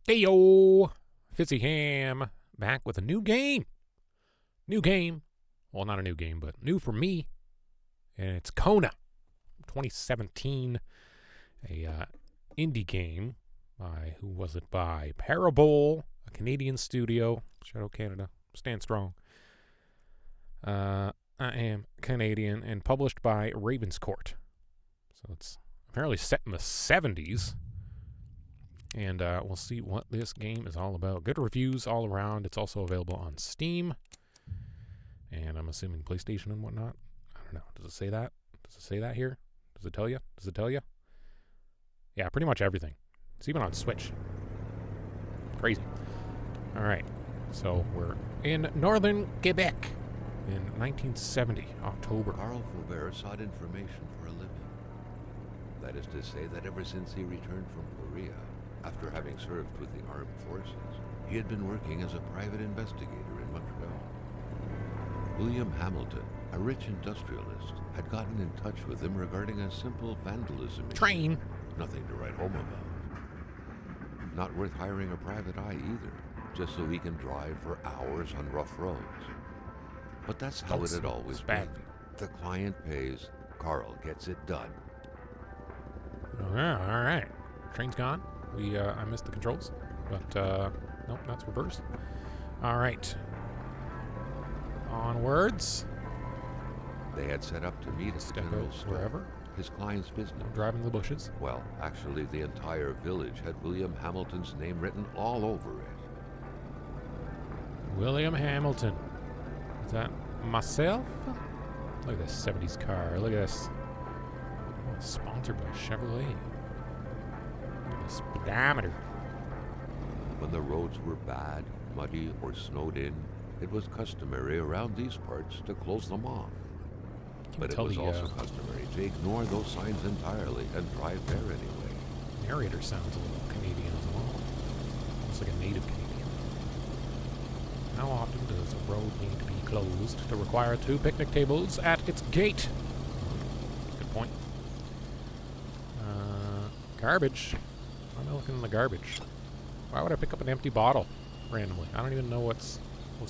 Heyo, FizzyHam back with a new game. New game. Well, not a new game, but new for me. And it's Kona, 2017. A indie game by, who was it by? Parable, a Canadian studio. Shout out Canada. Stand strong. I am Canadian and published by Ravenscourt. So it's apparently set in the 70s. And we'll see what this game is all about. Good reviews all around. It's also available on Steam. And I'm assuming PlayStation and whatnot. I don't know. Does it say that? Does it say that here? Does it tell you? Does it tell you? Yeah, pretty much everything. It's even on Switch. Crazy. All right. So we're in northern Quebec in 1970, October. Carl Faubert sought information for a living. That is to say that ever since he returned from Korea, after having served with the armed forces, he had been working as a private investigator in Montreal. William Hamilton, a rich industrialist, had gotten in touch with him regarding a simple vandalism issue. Train. Nothing to write home about. Not worth hiring a private eye either, just so he can drive for hours on rough roads. But that's how it had always been. The client pays, Carl gets it done. Oh, yeah, all right. Train's gone. I missed the controls, but nope, that's reversed. All right. Onwards. They had set up to meet at the general store, wherever. His client's business. I'm driving the bushes. Well, actually, the entire village had William Hamilton's name written all over it. William Hamilton. Is that myself? Look at this 70s car. Look at this. Oh, it's sponsored by Chevrolet. Look at the speedometer. When the roads were bad, muddy, or snowed in, it was customary around these parts to close them off. But it was also customary to ignore those signs entirely and drive there anyway. Narrator sounds a little Canadian as well. Looks like a native Canadian. How often does a road need to be closed to require 2 picnic tables at its gate? Good point. Garbage. Why am I looking in the garbage? Why would I pick up an empty bottle randomly? I don't even know what's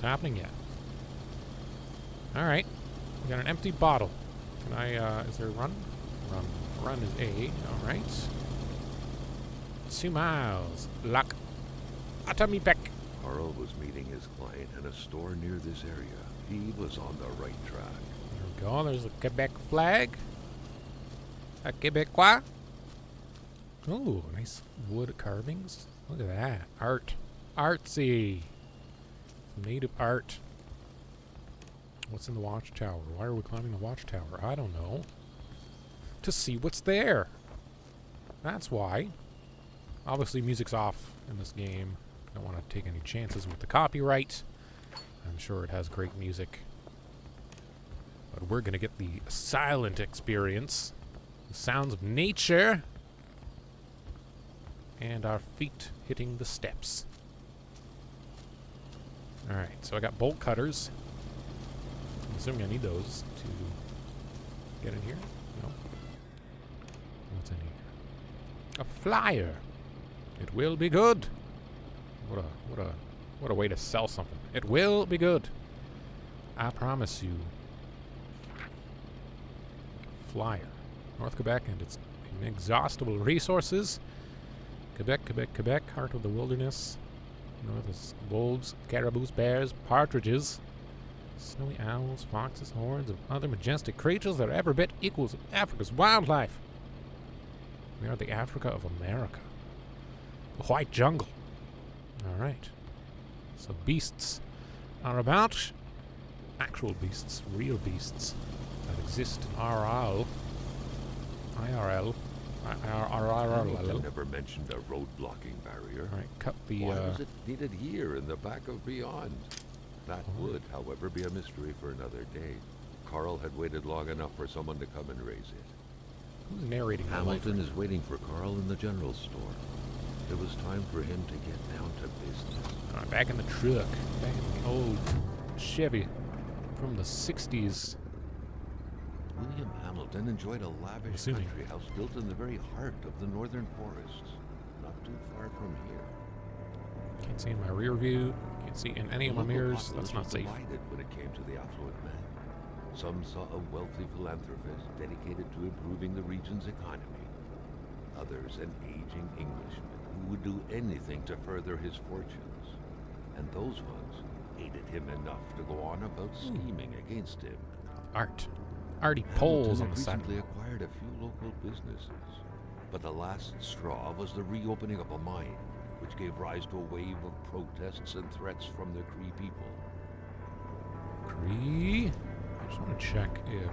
happening yet. Alright. We got an empty bottle. Can I, is there a run? Run is A. Alright. 2 miles. Lock. Atomy back. Carl was meeting his client in a store near this area. He was on the right track. There we go. There's a Quebec flag. A Quebecois. Ooh, nice wood carvings. Look at that. Art. Artsy. Native art. What's in the watchtower? Why are we climbing the watchtower? I don't know. To see what's there. That's why. Obviously, music's off in this game. Don't want to take any chances with the copyright. I'm sure it has great music. But we're going to get the silent experience. The sounds of nature. And our feet hitting the steps. Alright, so I got bolt cutters. I'm assuming I need those to get in here. No. What's in here? A flyer. It will be good. What a way to sell something. It will be good. I promise you. Flyer. North Quebec and its inexhaustible resources. Quebec, heart of the wilderness. North is wolves, caribous, bears, partridges, snowy owls, foxes, horns, and other majestic creatures that are every bit equals of Africa's wildlife. We are the Africa of America. The white jungle. Alright. So beasts are about actual beasts, real beasts that exist in IRL. Hamilton never mentioned a road-blocking barrier. Alright, cut the... Why was it needed here in the back of Beyond? That would, however, be a mystery for another day. Carl had waited long enough for someone to come and raise it. Who's narrating? Hamilton is waiting for Carl in the general store. It was time for him to get down to business. Alright, back in the truck. Back in the old Chevy from the 60s. William Hamilton enjoyed a lavish country house built in the very heart of the northern forests, not too far from here. Can't see in my rear view. Can't see in any of my mirrors. That's not safe. Divided when it came to the affluent men. Some saw a wealthy philanthropist dedicated to improving the region's economy. Others, an aging Englishman who would do anything to further his fortunes. And those ones hated him enough to go on about scheming against him. Art. Arty poles on the Hamilton side. recently acquired a few local businesses. But the last straw was the reopening of a mine, which gave rise to a wave of protests and threats from the Cree people. Cree? I just want to check if...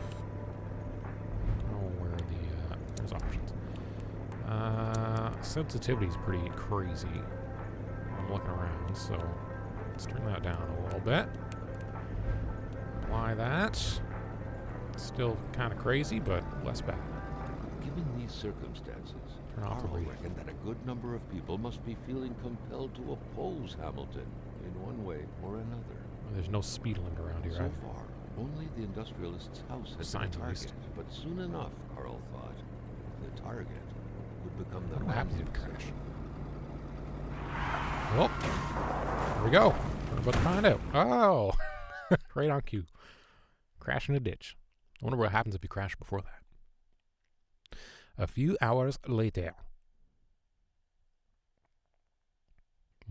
Oh, where are the... there's options. Sensitivity is pretty crazy. I'm looking around, so let's turn that down a little bit. Apply that. Still kind of crazy, but less bad. Given these circumstances, Turn off the Carl radio. reckoned that a good number of people must be feeling compelled to oppose Hamilton in one way or another. There's no speed limit around here So either. far, only the industrialist's house had Signs been at a least. target. But soon enough, Carl thought, the target would become the What happens man if you himself. crash? Well, here we go. We're about to find out. Oh, right on cue. Crash in a ditch. I wonder what happens if you crash before that. A few hours later.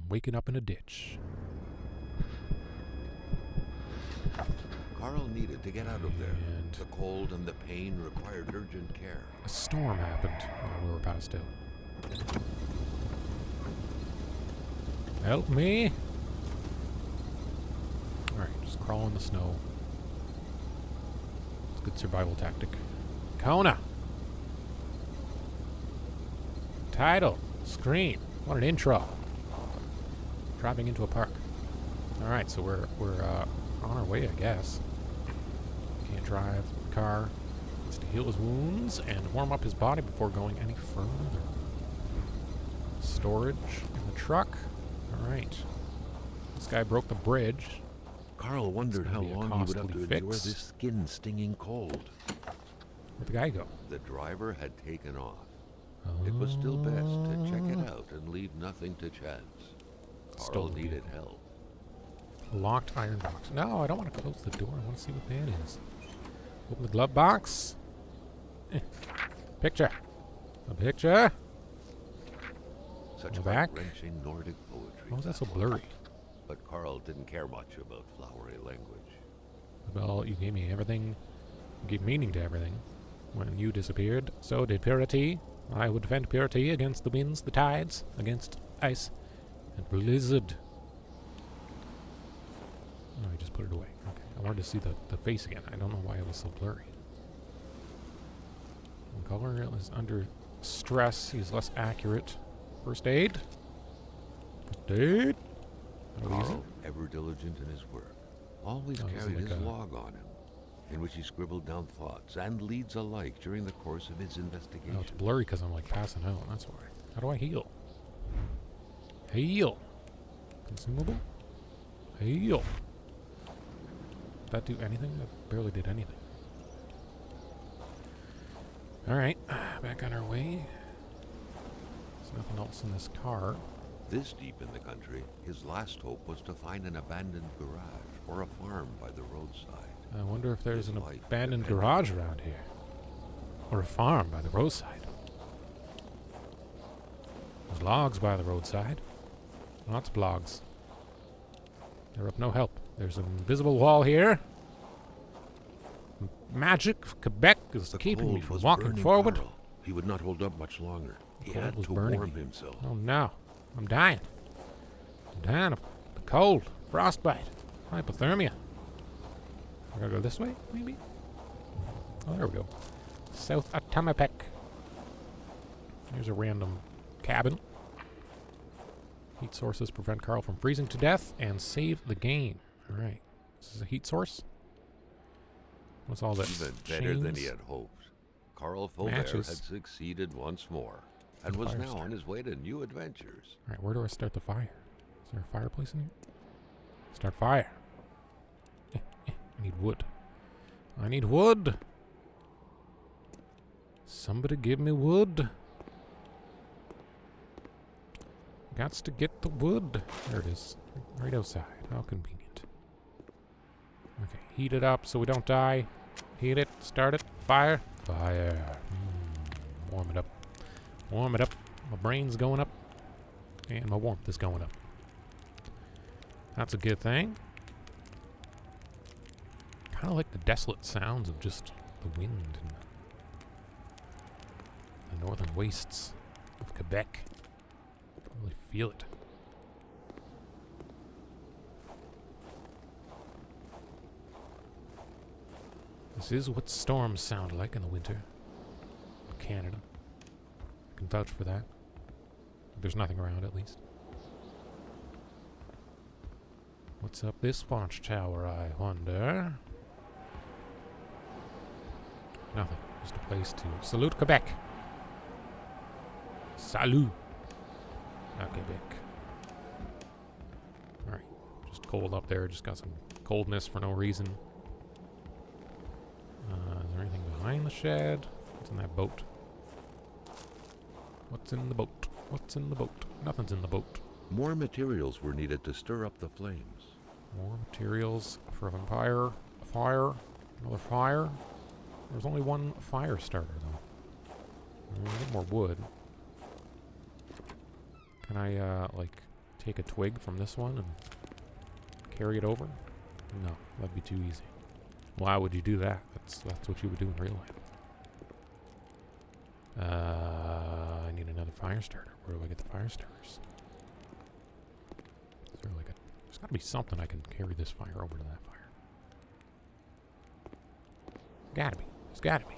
Waking up in a ditch. Carl needed to get out of there. And The cold and the pain required urgent care. a storm happened while we were passed out. Help me. Alright, just crawl in the snow. It's a good survival tactic. Kona! Title. Screen. What an intro. Driving into a park. Alright, so we're on our way, I guess. Can't drive the car. Needs to heal his wounds and warm up his body before going any further. Storage in the truck. Alright. This guy broke the bridge. Carl wondered gonna how be a long he would have costly to endure fix. this skin-stinging cold. Where'd the guy go? The driver had taken off. It was still best to check it out and leave nothing to chance. Carl Stolen needed vehicle. help. Locked iron box. No, I don't want to close the door. I want to see what that is. Open the glove box. Picture. A picture. Such The back? heart-wrenching Nordic poetry. Why was that so was. blurry? But Carl didn't care much about flowery language. Well, you gave me everything. You gave meaning to everything. When you disappeared, so did purity. I would defend purity against the winds, the tides, against ice and blizzard. Oh, I just put it away. Okay. I wanted to see the face again. I don't know why it was so blurry. When color is under stress, he's less accurate. First aid. First aid. How easy. Carl, ever diligent in his work, always Oh, this is carried like his a- log on him, in which he scribbled down thoughts and leads alike during the course of his investigation. Oh, it's blurry because I'm like passing out. That's why. How do I heal? Heal. Consumable? Heal. Did that do anything? That barely did anything. Alright, back on our way. There's nothing else in this car. This deep in the country, his last hope was to find an abandoned garage or a farm by the roadside. I wonder if there's His an life abandoned depended garage on it. around here. Or a farm by the roadside. There's logs by the roadside. Lots of logs. They're of no help. There's an invisible wall here. Magic of Quebec is The keeping me cold from was walking burning forward. Carl. He would not hold up much longer. He cold had was to burning warm me. himself. Oh no. I'm dying. I'm dying of the cold. Frostbite. Hypothermia. I gotta go this way, maybe? Oh, there we go. South Atamapek. Here's a random cabin. Heat sources prevent Carl from freezing to death and save the game. Alright. This is a heat source. What's all this? Even better than he Chains? had hoped. Carl Faubert Matches. had succeeded once more, and And was fire now starter. on his way to new adventures. Alright, where do I start the fire? Is there a fireplace in here? Start fire. I need wood. I need wood! Somebody give me wood. Gots to get the wood. There it is. Right outside. How convenient. Okay, heat it up so we don't die. Heat it. Start it. Fire. Fire. Warm it up. Warm it up. My brain's going up. And my warmth is going up. That's a good thing. Kind of like the desolate sounds of just the wind and the northern wastes of Quebec. I can really feel it. This is what storms sound like in the winter in Canada. I can vouch for that. There's nothing around, at least. What's up this watchtower, I wonder? Nothing. Just a place to salute Quebec. Salut. Not Quebec. Alright. Just cold up there. Just got some coldness for no reason. Is there anything behind the shed? What's in that boat? What's in the boat? What's in the boat? Nothing's in the boat. More materials were needed to stir up the flames. More materials for a vampire. A fire. Another fire. There's only one fire starter, though. I need more wood. Can I, like, take a twig from this one and carry it over? No, that'd be too easy. Why would you do that? That's what you would do in real life. I need another fire starter. Where do I get the fire starters? Is there like there's gotta be something I can carry this fire over to that fire. Gotta be. There's gotta be.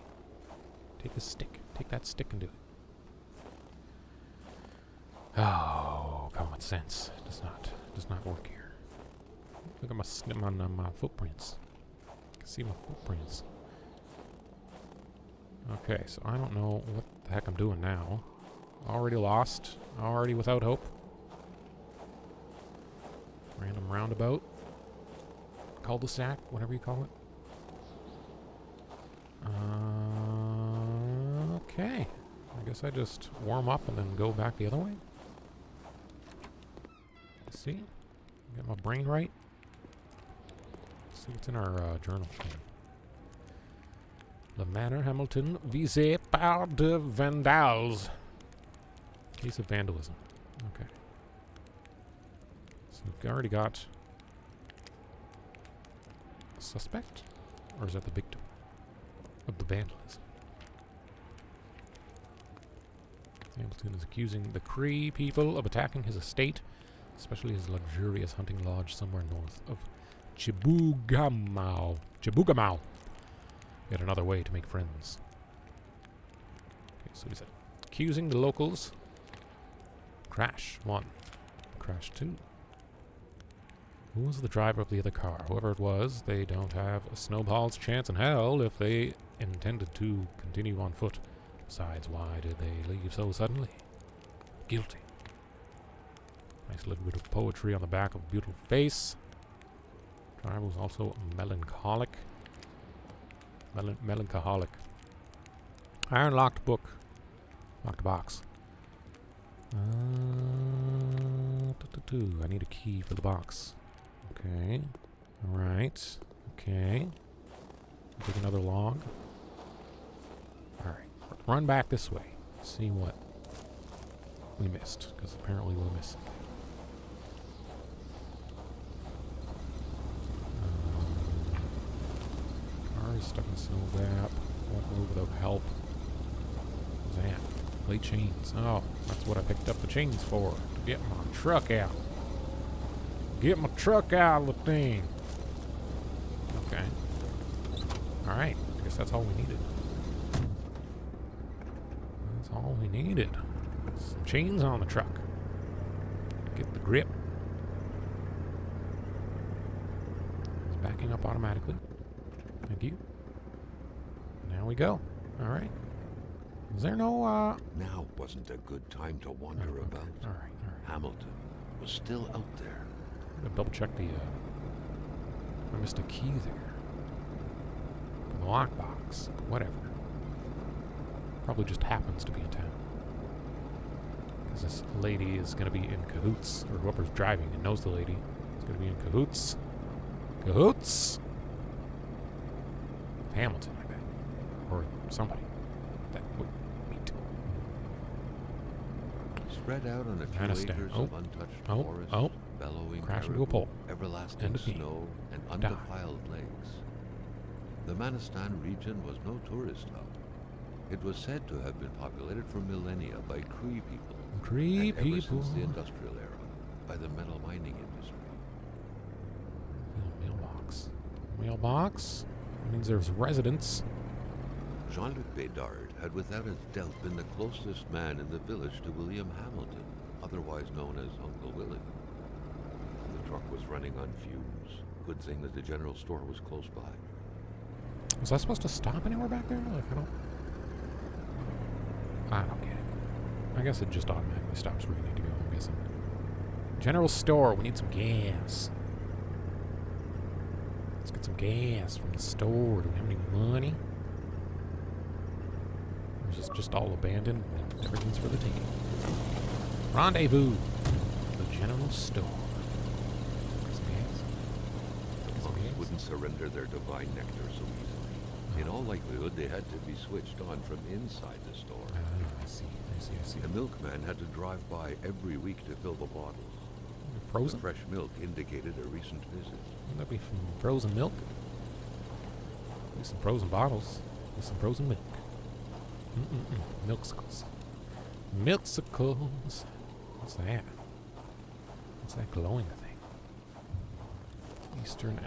Take the stick. Take that stick and do it. Oh, common sense does not work here. Look at my footprints. I can see my footprints. Okay, so I don't know what the heck I'm doing now. Already lost. Already without hope. Random roundabout. Cul-de-sac, whatever you call it. Okay. I guess I just warm up and then go back the other way. Let's see. Get my brain right. Let's see what's in our journal. The Manor Hamilton visé par de vandals. Case of vandalism. Okay. So we've already got a suspect? Or is that the victim of the vandalism? Hamilton is accusing the Cree people of attacking his estate, especially his luxurious hunting lodge somewhere north of Chibougamau. Chibougamau. Yet another way to make friends. Okay, so he's accusing the locals. Crash 1. Crash 2. Who was the driver of the other car? Whoever it was, they don't have a snowball's chance in hell if they intended to continue on foot. Besides, why did they leave so suddenly? Guilty. Nice little bit of poetry on the back of a beautiful face. Driver was also melancholic. Melancholic. Iron locked book. Locked box. I need a key for the box. Okay. Alright. Okay. Take another log. Alright. Run back this way. See what we missed. Because apparently we're missing. Car is stuck in the snow gap. Won't move without help. What's that? Play chains. Oh, that's what I picked up the chains for. To get my truck out. Get my truck out of the thing. Okay. Alright. I guess that's all we needed. That's all we needed. Some chains on the truck. Get the grip. It's backing up automatically. Thank you. Now we go. Alright. Is there no, Now wasn't a good time to wander okay. about. Alright. Hamilton was still out there. I'm gonna double check the, I missed a key there. For the lockbox. Whatever. Probably just happens to be in town. Because this lady is going to be in cahoots, or whoever's driving and knows the lady is going to be in cahoots. Cahoots! Hamilton, I bet. Or somebody that would meet. Spread out on a few acres of untouched forest, bellowing crash caribou, into a pole. everlasting snow, and undefiled lakes. The Manistan region was no tourist hub. It was said to have been populated for millennia by Cree people. Cree and people. ever since the industrial era, by the metal mining industry. Mailbox. Mailbox? That means there's residents. Jean-Luc Bédard had without a doubt been the closest man in the village to William Hamilton, otherwise known as Uncle Willie. The truck was running on fumes. Good thing that the general store was close by. Was I supposed to stop anywhere back there? Like, I don't get it. I guess it just automatically stops where you need to go, I'm guessing. General store, we need some gas. Let's get some gas from the store. Do we have any money? Or is this just all abandoned and everything's for the taking? Rendezvous. The general store. Get some gas. Get some Monks gas. wouldn't surrender their divine nectar so easily. In all likelihood, they had to be switched on from inside the store. I see. The milkman had to drive by every week to fill the bottles. Frozen? The fresh milk indicated a recent visit. Wouldn't that be from frozen milk? Maybe some frozen bottles. With some frozen milk. Milksicles. Milksicles. What's that? What's that glowing thing? Eastern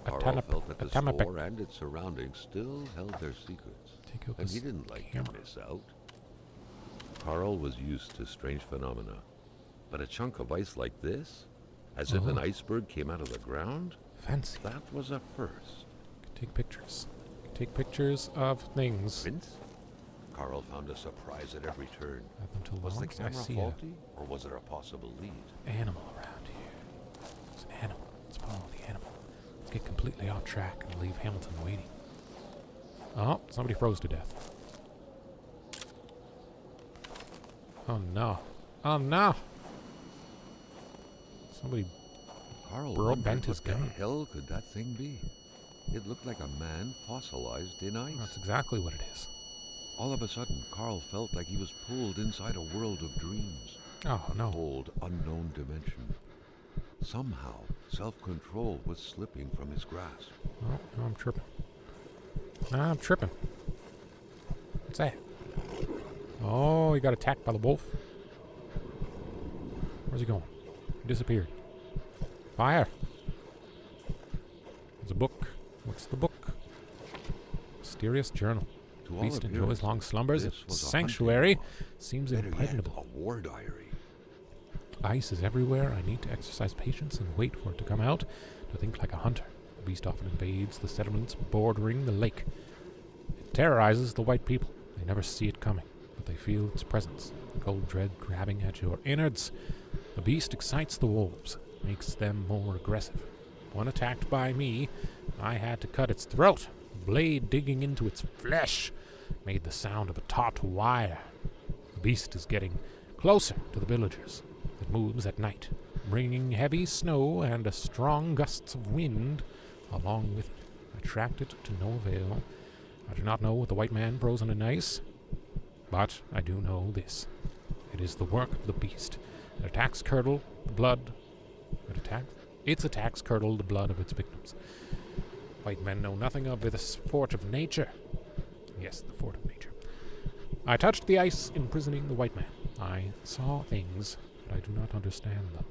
Carl felt that the store and its surroundings still held their secrets. And he didn't like to miss out. Carl was used to strange phenomena. But a chunk of ice like this? As if an iceberg came out of the ground? Fancy. That was a first. Take pictures. Take pictures of things. Prince? Carl found a surprise at every turn. Was the I camera see faulty, or was it a possible lead? Animal around here. There's an animal. Let's follow the animal. Let's get completely off track and leave Hamilton waiting. Oh, somebody froze to death. Oh no. Oh no! Somebody Carl bent his what the gun. hell could that thing be? It looked like a man fossilized in ice. That's exactly what it is. All of a sudden, Carl felt like he was pulled inside a world of dreams. Oh no. A cold, unknown dimension. Somehow, self-control was slipping from his grasp. Oh, no, I'm tripping. I'm tripping. What's that? Oh, he got attacked by the wolf. Where's he going? He disappeared. Fire! There's a book. What's the book? Mysterious journal. To all Beast enjoys appearance, long slumbers. this Its was a sanctuary hunting seems Better yet, impregnable. a war diary. Ice is everywhere. I need to exercise patience and wait for it to come out. To think like a hunter. The beast often invades the settlements bordering the lake. It terrorizes the white people. They never see it coming, but they feel its presence. The cold dread grabbing at your innards. The beast excites the wolves, makes them more aggressive. One attacked by me, I had to cut its throat. The blade digging into its flesh made the sound of a taut wire. The beast is getting closer to the villagers. It moves at night, bringing heavy snow and strong gusts of wind along with it. I tracked it to no avail. I do not know what the white man frozen in ice, but I do know this. It is the work of the beast. It attacks curdle the blood. Its attacks curdle the blood of its victims. White men know nothing of this fort of nature. Yes, the fort of nature. I touched the ice imprisoning the white man. I saw things, but I do not understand them.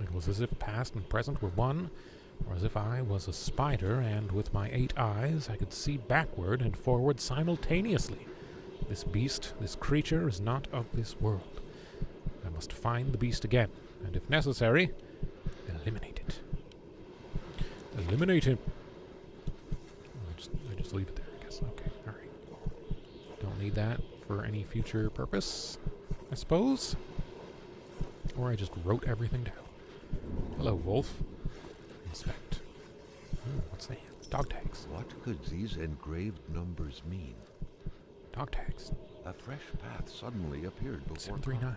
It was as if past and present were one, or as if I was a spider, and with my 8 eyes I could see backward and forward simultaneously. This beast, this creature, is not of this world. I must find the beast again, and if necessary, eliminate it. Eliminate him. I just leave it there, I guess. Okay, alright. Don't need that for any future purpose, I suppose. Or I just wrote everything down. Hello, wolf. Inspect. What's that? Dog tags. What could these engraved numbers mean? Dog tags. A fresh path suddenly appeared before 739.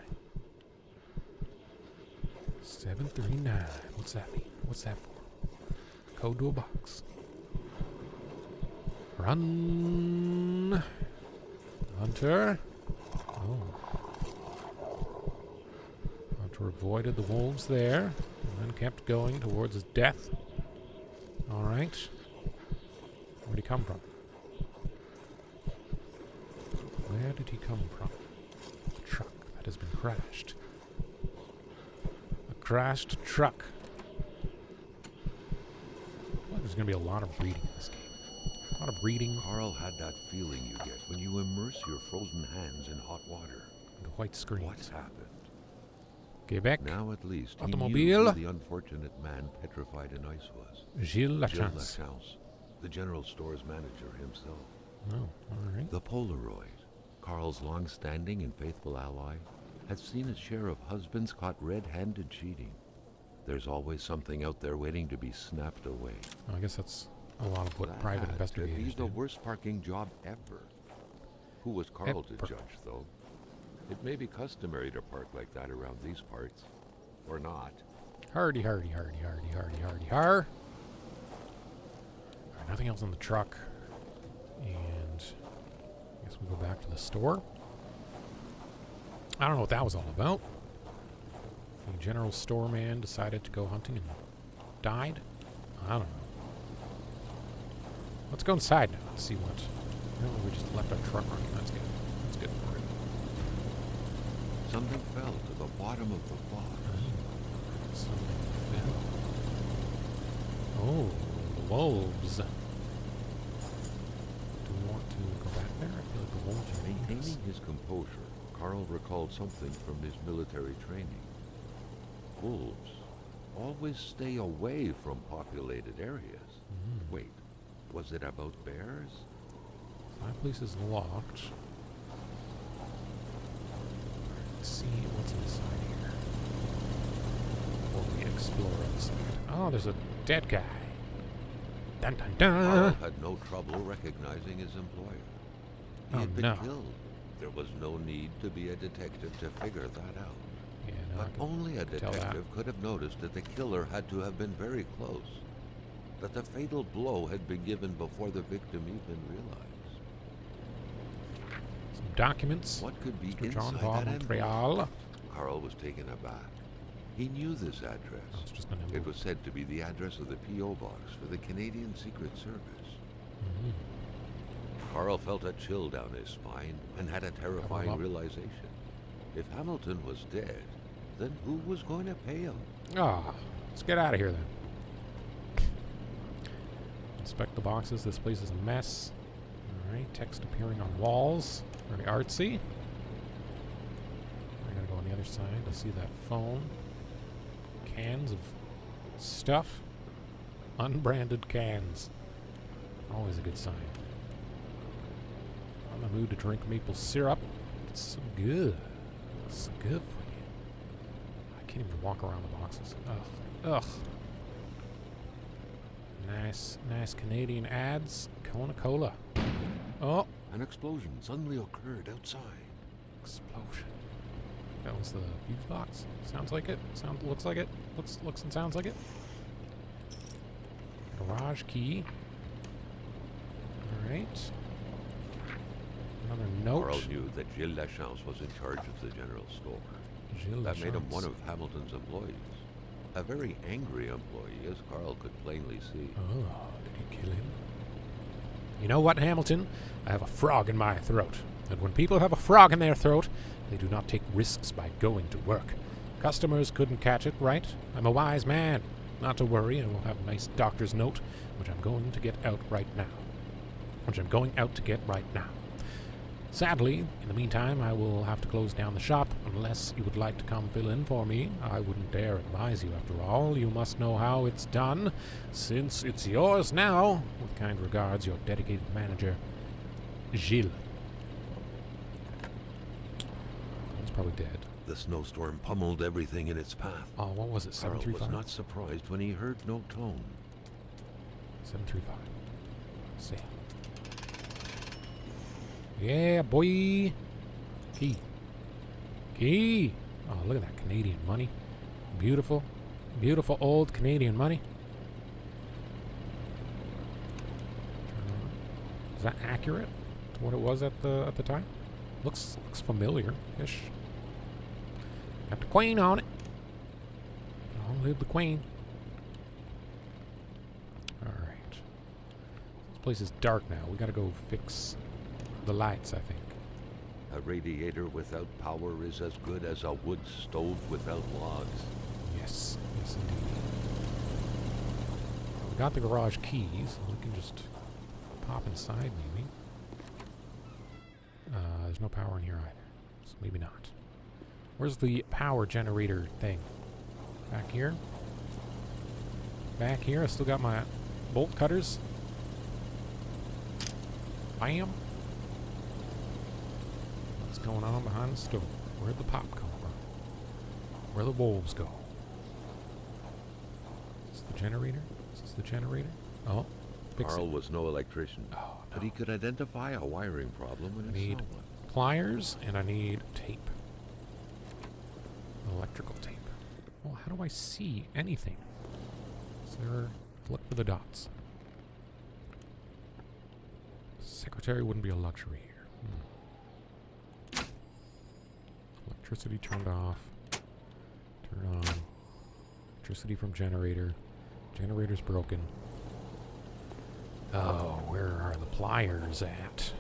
739. What's that mean? What's that for? Code to a box. Run. Hunter. Oh. Hunter avoided the wolves there and then kept going towards his death. Alright. Where'd he come from? Where did he come from? The truck that has been crashed. A crashed truck. Well, there's going to be a lot of reading in this game. A lot of reading. Carl had that feeling you get when you immerse your frozen hands in hot water. The white screen. What's happened? Quebec. Now at least he Automobile. knew who the unfortunate man petrified in ice was. Gilles Gilles Lachance. Lachance, the general store's manager himself. Oh, alright. The Polaroid, Carl's long-standing and faithful ally, had seen its share of husbands caught red-handed cheating. There's always something out there waiting to be snapped away. I guess that's a lot of what private That could be investigators the do. worst parking job ever. Who was Carl to Ever. judge, though? It may be customary to park like that around these parts. Or not. Hardy, hardy, hardy, hardy, hardy, hardy, har. Alright, nothing else in the truck. And I guess we go back to the store. I don't know what that was all about. The general store man decided to go hunting and died. I don't know. Let's go inside now and see what. No, we just left our truck running. That's good. That's good for it. Something fell to the bottom of the box. Something fell. Oh, the wolves. Do we want to go back there? I feel like the wolves are dangerous. Maintaining his composure, Carl recalled something from his military training. Wolves always stay away from populated areas. Wait, was it about bears? My place is locked. Let's see what's inside here. Before we explore outside. Oh, there's a dead guy. Dun dun Carl dun. had no trouble recognizing his employer. He Oh, had been no. killed. There was no need to be a detective to figure that out. Yeah, no, I But can only a tell that. detective could have noticed that the killer had to have been very close. That the fatal blow had been given before the victim even realized. Some documents. What could be Mr. John inside Paul that envelope? Montreal. Carl was taken aback. He knew this address. Oh, it's just an It envelope. was said to be the address of the P.O. box for the Canadian Secret Service. Mhm. Carl felt a chill down his spine and had a terrifying up. realization. If Hamilton was dead, then who was going to pay him? Ah, let's get out of here then. Inspect the boxes. This place is a mess. Alright, text appearing on walls. Very artsy. I gotta go on the other side to see that phone. Cans of stuff. Unbranded cans. Always a good sign. I'm in the mood to drink maple syrup. It's so good. It's so good for you. I can't even walk around the boxes. Ugh. Ugh. Nice Canadian ads. Kona Cola. Oh, An explosion suddenly occurred outside. explosion. That was the fuse box. Sounds like it. Looks like it. Looks and sounds like it. Garage key. Alright. Another note. Carl knew that Gilles Lachance was in charge of the general store. Gilles That made him Lachance. one of Hamilton's employees. A very angry employee, as Carl could plainly see. Oh, did he kill him? You know what, Hamilton? I have a frog in my throat. And when people have a frog in their throat, they do not take risks by going to work. Customers couldn't catch it, right? I'm a wise man. Not to worry, I will have a nice doctor's note, which I'm going to get out right now. Sadly, in the meantime, I will have to close down the shop unless you would like to come fill in for me. I wouldn't dare advise you after all. You must know how it's done, since it's yours now. With kind regards, your dedicated manager, Gilles. He's probably dead. The snowstorm pummeled everything in its path. Oh, what was it, Carl was 735? not surprised when he heard no tone. 735. Say. Yeah, boy. Key. Key. Oh, look at that Canadian money. Beautiful. Beautiful old Canadian money. Is that accurate to what it was at the time? Looks familiar-ish. Got the Queen on it. Long live the Queen. Alright. This place is dark now. We gotta go fix the lights, I think. A radiator without power is as good as a wood stove without logs. Yes. Yes, indeed. We got the garage keys. We can just pop inside, maybe. There's no power in here either. So maybe not. Where's the power generator thing? Back here? Back here? I still got my bolt cutters. Bam! What's going on behind the stove? Where'd the pop come from? Where the wolves go? Is this the generator? Is this the generator? Oh, Carl was no electrician, oh, no. but he could identify a wiring problem when I he need saw one. pliers and I need tape. Electrical tape. Well, how do I see anything? Is there... Look for the dots. Secretary wouldn't be a luxury here. Electricity turned off. Turn on. Electricity from generator. Generator's broken. Oh, where are the pliers at?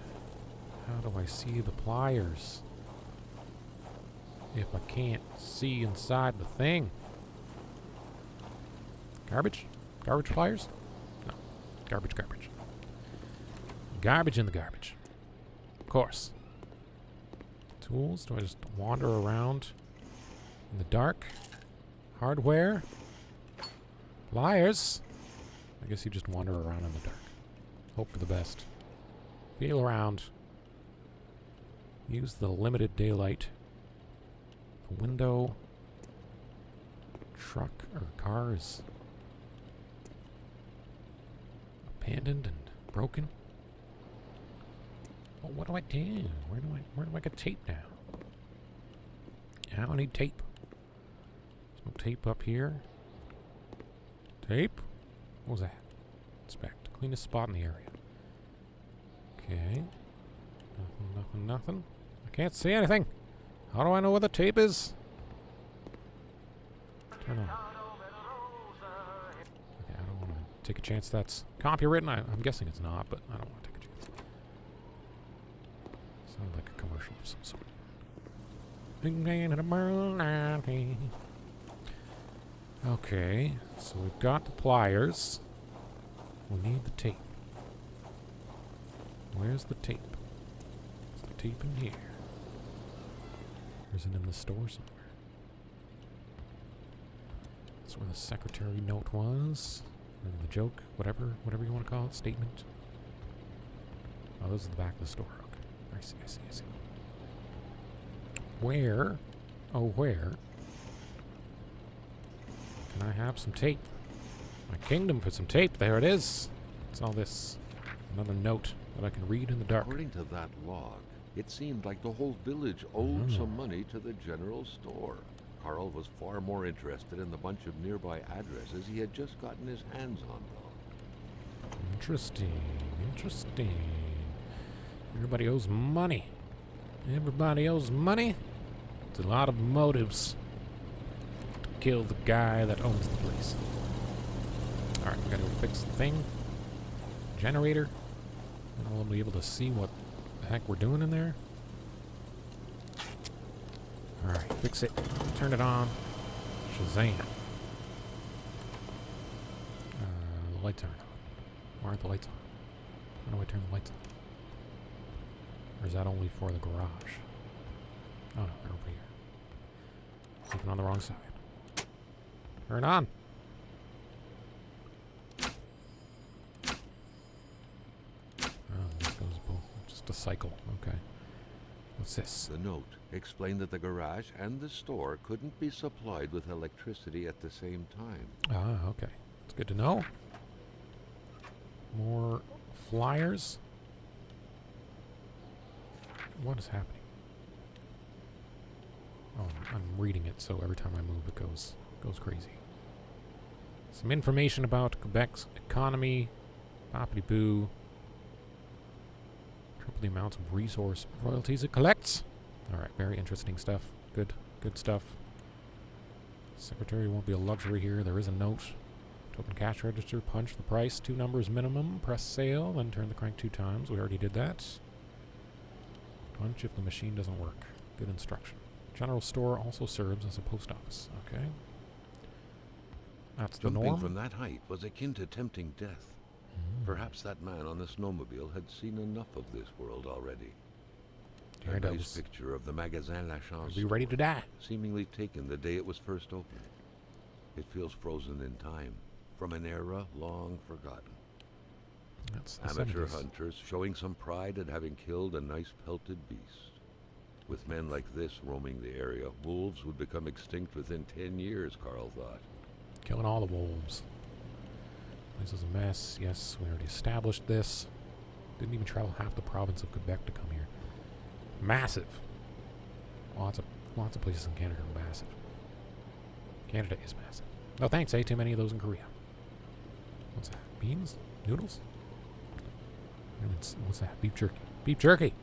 How do I see the pliers? If I can't see inside the thing. Garbage? Garbage pliers? No. Garbage, garbage. Garbage in the garbage. Of course. Tools? Do I just wander around in the dark? Hardware? Pliers? I guess you just wander around in the dark. Hope for the best. Feel around. Use the limited daylight. The window. Truck or car is abandoned and broken. Well, what do I do? Where do I get tape now? I don't need tape. There's no tape up here. Tape? What was that? Inspect. Cleanest spot in the area. Okay. Nothing. I can't see anything. How do I know where the tape is? Turn on. Okay, I don't want to take a chance that's copywritten. I'm guessing it's not, but I don't want to take a chance. Sounds like a commercial of some sort. Okay, so we've got the pliers. We need the tape. Where's the tape? Is the tape in here? Or is it in the store somewhere? That's where the secretary note was. Or the joke, whatever you want to call it, statement. Oh, this is the back of the store. Okay. I see. Where? Oh, where? Can I have some tape? My kingdom for some tape. There it is. What's all this? Another note that I can read in the dark. According to that log, it seemed like the whole village owed some money to the general store. Carl was far more interested in the bunch of nearby addresses he had just gotten his hands on, though. Interesting. Everybody owes money. It's a lot of motives to kill the guy that owns the place. Alright, we gotta go fix the thing. Generator. And we'll be able to see what the heck we're doing in there. Alright, fix it. Turn it on. Shazam. The lights aren't on. Why aren't the lights on? How do I turn the lights on? Or is that only for the garage? Oh no, they're over here. Looking on the wrong side. Turn on! Oh, this goes both. Just a cycle. Okay. What's this? The note explained that the garage and the store couldn't be supplied with electricity at the same time. Ah, okay. It's good to know. More flyers. What is happening? Oh, I'm reading it, so every time I move, it goes crazy. Some information about Quebec's economy. Boppity boo. Triple the amounts of resource royalties it collects. Alright, very interesting stuff. Good stuff. Secretary won't be a luxury here. There is a note. To open cash register, punch the price, 2 numbers minimum, press sale, then turn the crank 2 times. We already did that. Punch if the machine doesn't work. Good instruction. General store also serves as a post office. Okay. That's the Jumping norm. from that height was akin to tempting death. Perhaps that man on the snowmobile had seen enough of this world already. Here A it nice is. picture of the Magasin La Chance, Be ready to die. seemingly taken the day it was first opened. It feels frozen in time, from an era long forgotten. That's the Amateur 70s. hunters showing some pride at having killed a nice pelted beast. With men like this roaming the area, wolves would become extinct within 10 years, Carl thought. Killing all the wolves. This is a mess. Yes, we already established this. Didn't even travel half the province of Quebec to come here. Massive. Lots of places in Canada are massive. Canada is massive. No thanks, ate too many of those in Korea. What's that? Beans? Noodles? What's that? Beef jerky. Beef jerky!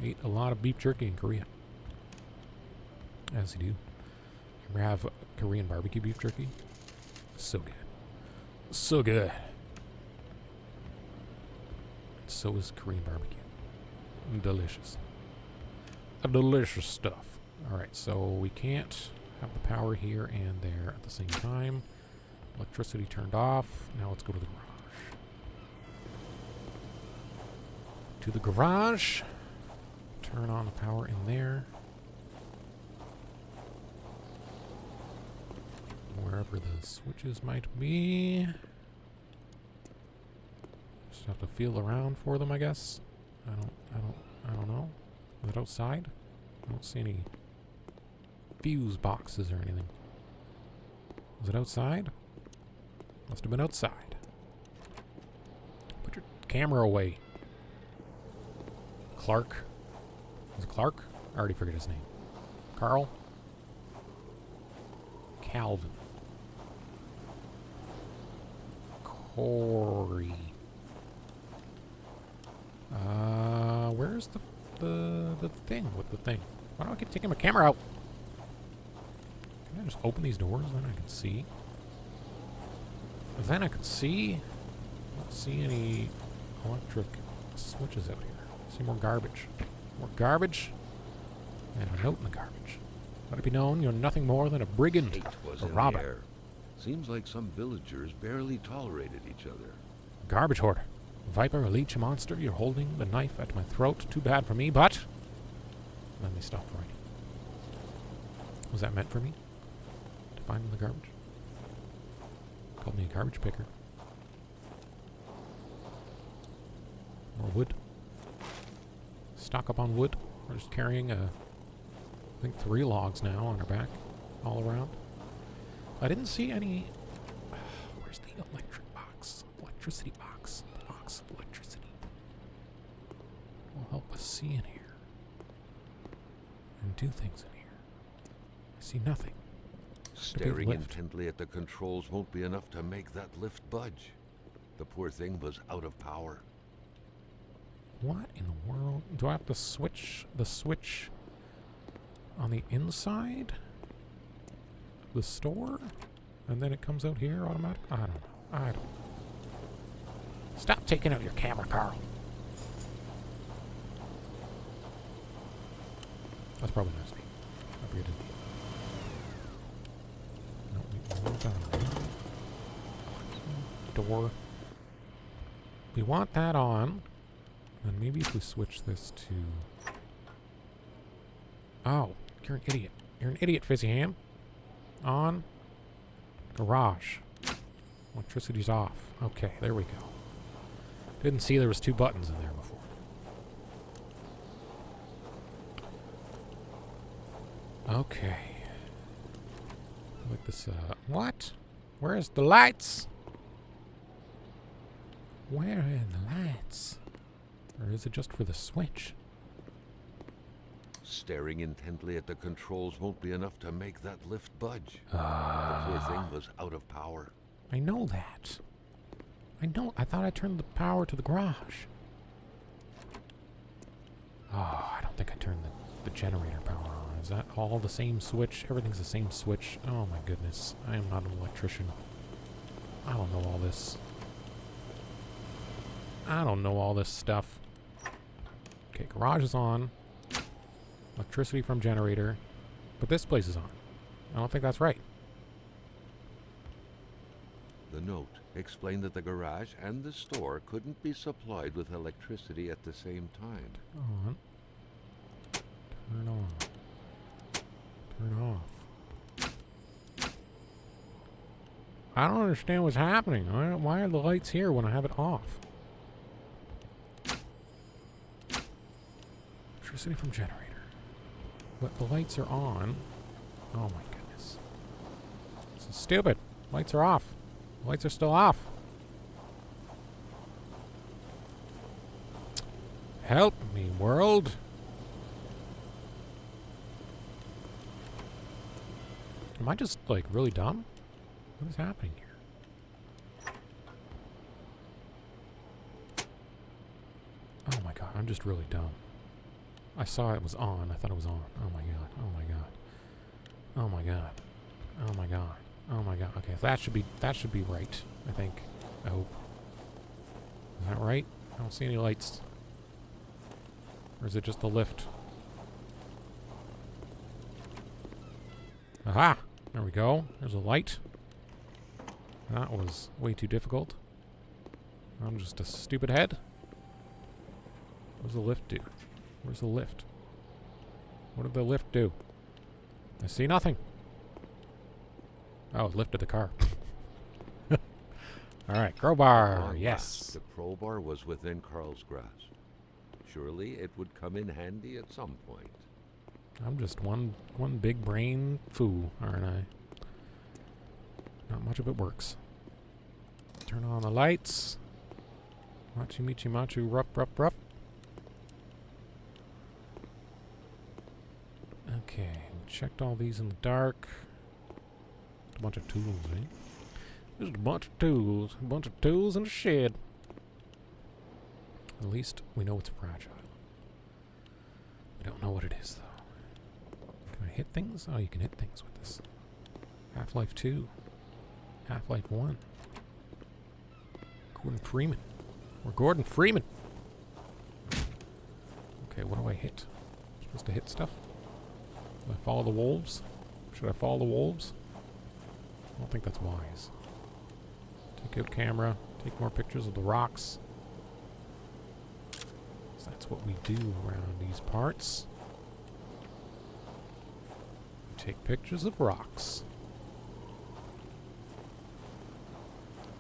Ate a lot of beef jerky in Korea. As you do. You ever have Korean barbecue beef jerky? So good. So good. So is Korean barbecue. Delicious. Delicious stuff. Alright, so we can't have the power here and there at the same time. Electricity turned off. Now let's go to the garage. To the garage. Turn on the power in there. Wherever the switches might be. Just have to feel around for them, I guess. I don't know. Is it outside? I don't see any fuse boxes or anything. Is it outside? Must have been outside. Put your camera away. Clark. Is it Clark? I already forget his name. Carl? Calvin. Corey. Where's the thing with the thing? Why do I keep taking my camera out? Can I just open these doors? Then I can see. Then I can see. I don't see any electric switches out here. I see more garbage. More garbage. And a note in the garbage. Let it be known you're nothing more than a brigand, Hate was a in robber. the air. Seems like some villagers barely tolerated each other. Garbage hoarder. Viper, a leech, a monster, you're holding the knife at my throat. Too bad for me, but... Let me stop writing. Was that meant for me? To find in the garbage? Called me a garbage picker. More wood. Stock up on wood. We're just carrying I think 3 logs now on our back. All around. I didn't see any... Where's the electric box? Electricity box. The box of electricity. Will help us see in here. And do things in here. I see nothing. Staring lift. intently at the controls won't be enough to make that lift budge. The poor thing was out of power. What in the world? Do I have to switch the switch on the inside of the store? And then it comes out here automatic? I don't know. I don't know. Stop taking out your camera, Carl. That's probably not me. I forget it. No, we want that on. Door. We want that on. And maybe if we switch this to... Oh, you're an idiot. You're an idiot, FizzyHam. On. Garage. Electricity's off. Okay, there we go. Didn't see there was 2 buttons in there before. Okay. Like this, what? Where's the lights? Where are the lights? Or is it just for the switch? Staring intently at the controls won't be enough to make that lift budge. The poor thing was out of power. I know that. I thought I turned the power to the garage. Oh, I don't think I turned the generator power on. Is that all the same switch? Everything's the same switch. Oh my goodness. I am not an electrician. I don't know all this. I don't know all this stuff. Okay, garage is on. Electricity from generator. But this place is on. I don't think that's right. The note explained that the garage and the store couldn't be supplied with electricity at the same time. On. Turn on. Turn off. I don't understand what's happening. Why are the lights here when I have it off? Electricity from generator. But the lights are on. Oh my goodness. This is stupid. Lights are off. Lights are still off. Help me, world. Am I just, like, really dumb? What is happening here? Oh my god, I'm just really dumb. I saw it was on. I thought it was on. Oh my god. Oh my god. Oh my god. Oh my god. Oh my god. Okay, that should be right, I think. I hope. Is that right? I don't see any lights. Or is it just the lift? Aha! There we go. There's a light. That was way too difficult. I'm just a stupid head. What does the lift do? Where's the lift? What did the lift do? I see nothing. Oh, it lifted the car. Alright, crowbar. Yes. The crowbar was within Carl's grasp. Surely it would come in handy at some point. I'm just one big brain fool, aren't I? Not much of it works. Turn on the lights. Machu michi machu ruff ruff ruff. Okay, we checked all these in the dark. A bunch of tools, eh? Just a bunch of tools. A bunch of tools in the shed. At least we know it's fragile. We don't know what it is, though. Can I hit things? Oh, you can hit things with this. Half-Life 2. Half-Life 1. Gordon Freeman. We're Gordon Freeman. Okay, what do I hit? I'm supposed to hit stuff? Do I follow the wolves? Should I follow the wolves? I don't think that's wise. Take out camera. Take more pictures of the rocks. So that's what we do around these parts. We take pictures of rocks.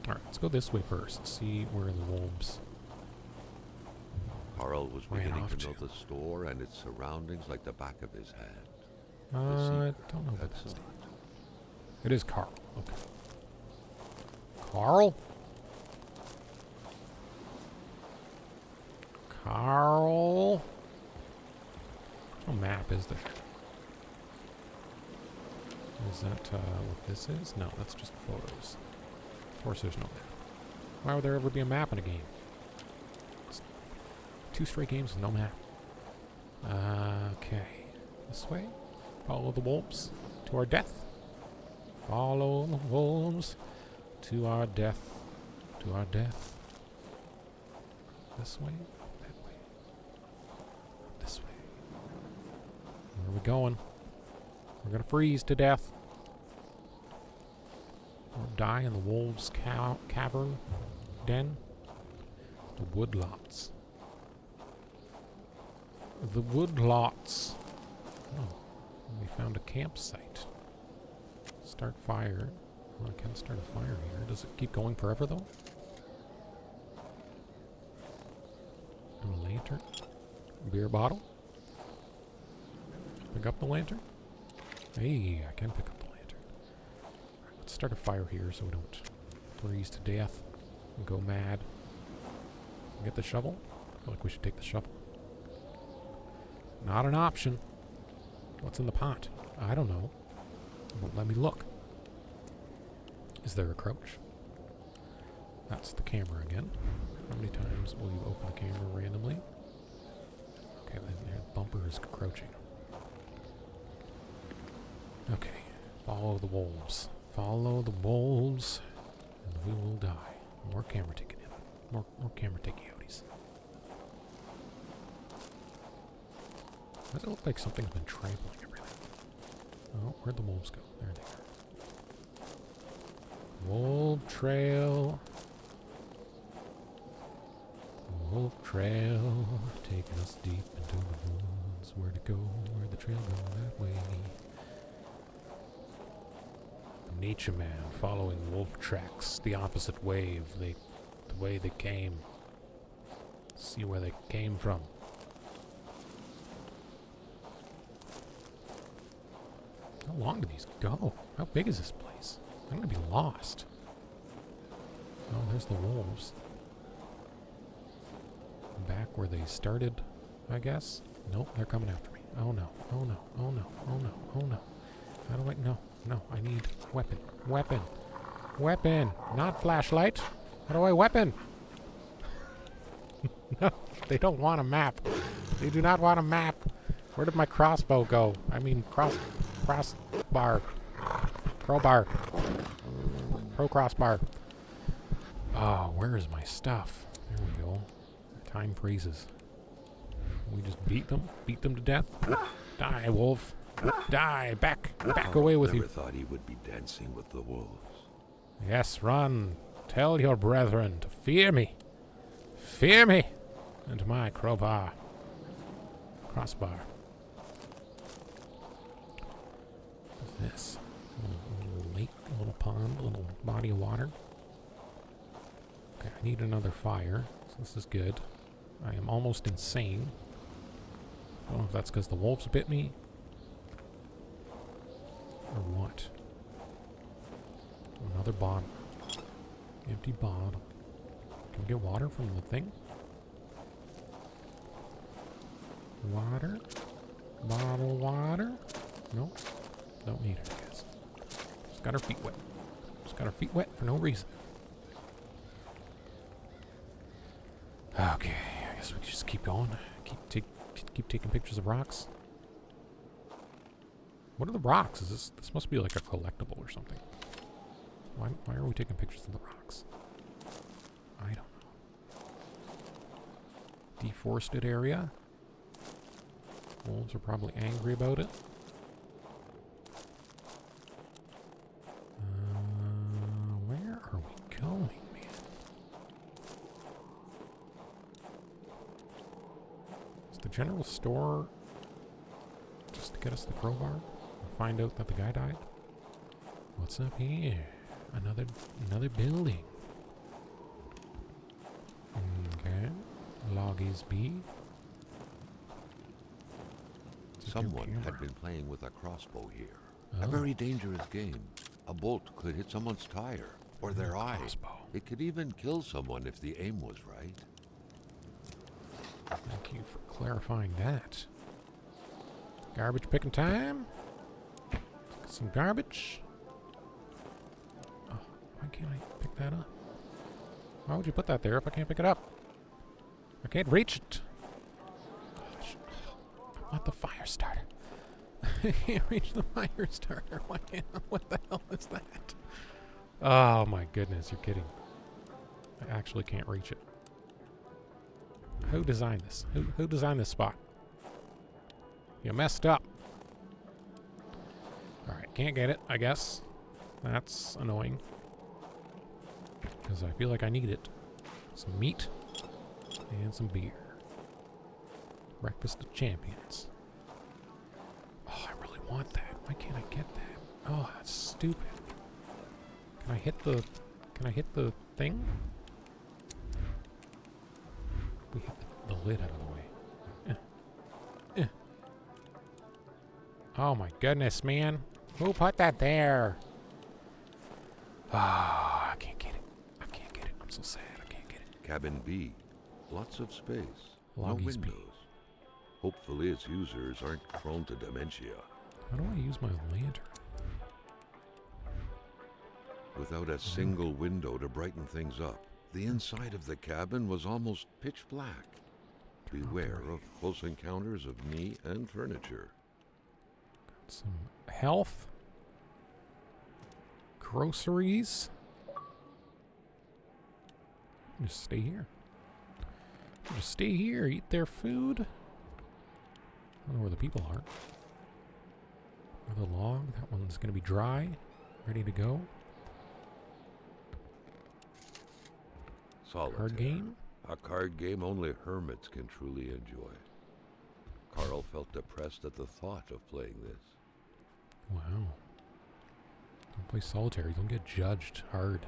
Alright, let's go this way first. See where the wolves... Carl was Ran beginning off to know to. the store and its surroundings like the back of his hand. I don't know what That's that's. not. It is Carl. Okay. Carl? Carl? No map, is there? Is that what this is? No, that's just photos. Of course there's no map. Why would there ever be a map in a game? It's 2 straight games with no map. Okay. This way. Follow the wolves to our death. Follow the wolves to our death. To our death. This way? That way. This way. Where are we going? We're gonna freeze to death. Or die in the wolves' cavern den. The woodlots. The woodlots. Oh, we found a campsite. Start fire. Well, I can't start a fire here. Does it keep going forever, though? And a lantern. A beer bottle. Pick up the lantern. Hey, I can pick up the lantern. Right, let's start a fire here so we don't freeze to death and go mad. Get the shovel. I feel like we should take the shovel. Not an option. What's in the pot? I don't know. It won't let me look. Is there a crouch? That's the camera again. How many times will you open the camera randomly? Okay, then the bumper is crouching. Okay, follow the wolves. Follow the wolves, and we will die. More camera taking in. More camera taking outies. Does it look like something's been trampling everything? Oh, where'd the wolves go? There they are. Wolf trail. Wolf trail, taking us deep into the woods. Where to go? Where the trail go? That way. Nature man following wolf tracks, the opposite wave, the way they came. See where they came from. How long do these go? How big is this place? I'm gonna be lost. Oh, there's the wolves. Back where they started, I guess. Nope, they're coming after me. Oh no, oh no, oh no, oh no, oh no. How do I, no, I need weapon, not flashlight. How do I weapon? No, they don't want a map. They do not want a map. Where did my crossbow go? I mean, crossbar. Crowbar. Crossbar. Oh, where is my stuff? There we go. Time freezes. We just beat them to death. Die, wolf. Die. Back away with you. Never thought he would be dancing with the wolves. Yes, run. Tell your brethren to fear me. Fear me. And my crowbar. Crossbar. What's this? A little lake, a little pond, a little body of water. Okay, I need another fire. So this is good. I am almost insane. I don't know if that's because the wolves bit me. Or what? Another bottle. Empty bottle. Can we get water from the thing? Water? Bottle water? Nope. Don't need it, I guess. Just got her feet wet. Just got her feet wet for no reason. Okay, I guess we can just keep going. Keep taking pictures of rocks. What are the rocks? Is this must be like a collectible or something. Why are we taking pictures of the rocks? I don't know. Deforested area. Wolves are probably angry about it. Where are we going, man? Is the general store just to get us the crowbar? And find out that the guy died? What's up here? Another building. Okay. Loggies B. Someone had been playing with a crossbow here. A very dangerous game. A bolt could hit someone's tire or their eye. Crossbow. It could even kill someone if the aim was right. Thank you for clarifying that. Garbage picking time. Some garbage. Oh, why can't I pick that up? Why would you put that there if I can't pick it up? I can't reach it. Gosh. I want the fire starter. I can't reach the fire starter. Why can't I? What the hell is that? Oh my goodness, you're kidding. I actually can't reach it. Who designed this? Who designed this spot? You messed up. Alright, can't get it, I guess. That's annoying. Because I feel like I need it. Some meat and some beer. Breakfast of champions. Oh, I really want that. Why can't I get that? Oh, that's stupid. Can I hit the thing? We hit the lid out of the way. Oh my goodness, man. Who put that there? Ah, I can't get it. I can't get it. I'm so sad. I can't get it. Cabin B. Lots of space. No Loggies B. windows. Hopefully its users aren't prone to dementia. How do I use my lantern? Without a single window to brighten things up, the inside of the cabin was almost pitch black. Beware of close encounters of knee and furniture. Got some health. Groceries. Just stay here. Just stay here, eat their food. I don't know where the people are. Another log. That one's going to be dry. Ready to go. Solitaire. Card game? A card game only hermits can truly enjoy. Carl felt depressed at the thought of playing this. Wow. Don't play solitaire. You don't get judged hard.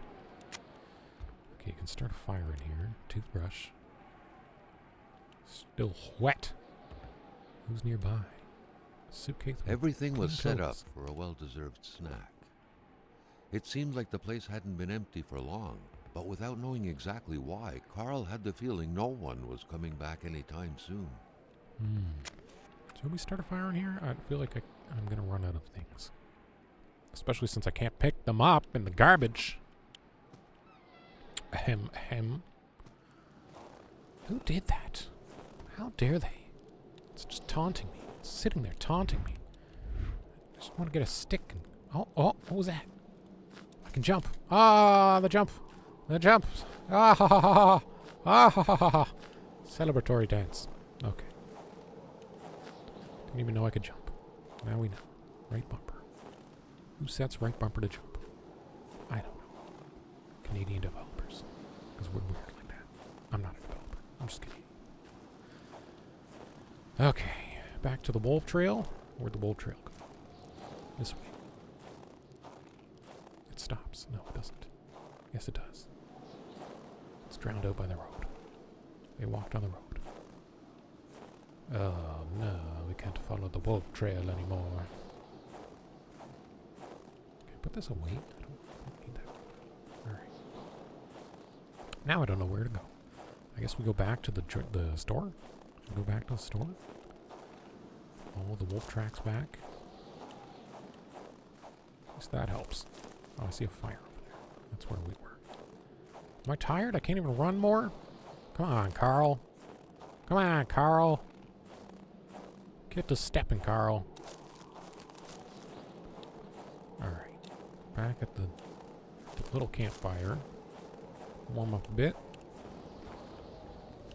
Okay, you can start a fire in here. Toothbrush. Still wet. Who's nearby? Suitcase. Everything was clean set up clothes. for a well-deserved snack. It seemed like the place hadn't been empty for long, but without knowing exactly why, Carl had the feeling no one was coming back anytime soon. Should we start a fire in here? I feel like I'm going to run out of things. Especially since I can't pick them up in the garbage. Ahem, ahem. Who did that? How dare they? It's just taunting me. It's sitting there taunting me. I just want to get a stick and... Oh, what was that? I can jump. Ah, the jump. The jump. Ah, ha, ha, ha, ha. Ah, ha, ha, ha, ha. Celebratory dance. Okay. Didn't even know I could jump. Now we know. Right bumper. Who sets right bumper to jump? I don't know. Canadian developers. Because we're weird like that. I'm not a developer. I'm just Canadian. Okay. Back to the wolf trail. Where'd the wolf trail go? This way. It stops. No, it doesn't. Yes, it does. It's drowned out by the road. They walked on the road. Oh, no. We can't follow the wolf trail anymore. Okay, put this away. I don't need that. Alright. Now I don't know where to go. I guess we go back to the store. Go back to the store. Follow the wolf tracks back. At least that helps. Oh, I see a fire over there. That's where we were. Am I tired? I can't even run more? Come on, Carl. Come on, Carl. Get to stepping, Carl. Alright. Back at the little campfire. Warm up a bit.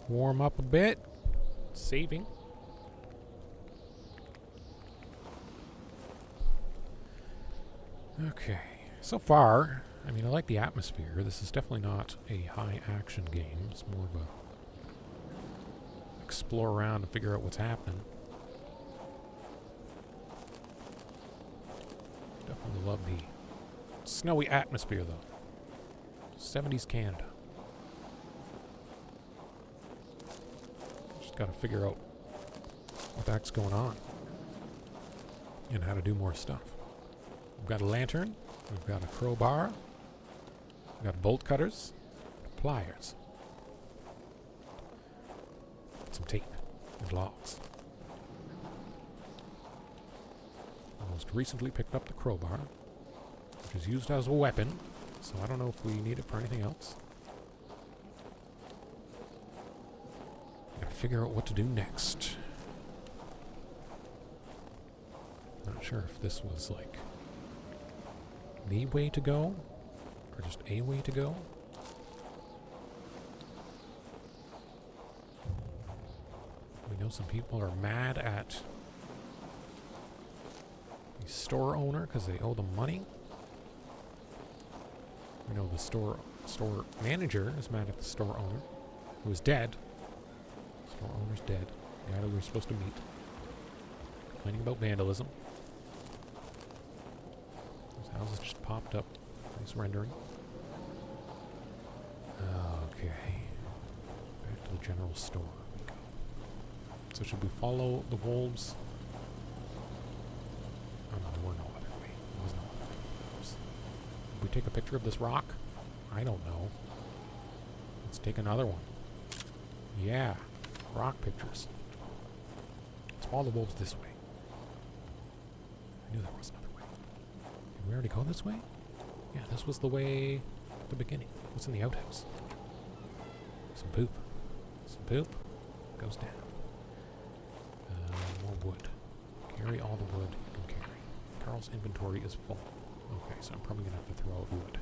Warm up a bit. Saving. Okay. So far, I mean, I like the atmosphere. This is definitely not a high action game. It's more of a explore around and figure out what's happening. Definitely love the snowy atmosphere, though. 70s Canada. Just gotta figure out what the heck's going on and how to do more stuff. We've got a lantern. We've got a crowbar. We've got bolt cutters. Pliers. Some tape and logs. I most recently picked up the crowbar, which is used as a weapon, so I don't know if we need it for anything else. Gotta figure out what to do next. Not sure if this was like the way to go, or just a way to go. We know some people are mad at the store owner because they owe them money. We know the store manager is mad at the store owner, who is dead. Store owner's dead. The guy that we were supposed to meet. Complaining about vandalism. Houses just popped up. Nice rendering. Okay. Back to the general store we go. So should we follow the wolves? Oh no, there were no other way. There was no other way. Oops. Did we take a picture of this rock? I don't know. Let's take another one. Yeah. Rock pictures. Let's follow the wolves this way. I knew there was another way. Did we already go this way? Yeah, this was the way at the beginning. What's in the outhouse? Some poop. Some poop. Goes down. More wood. Carry all the wood you can carry. Carl's inventory is full. Okay, so I'm probably going to have to throw out wood.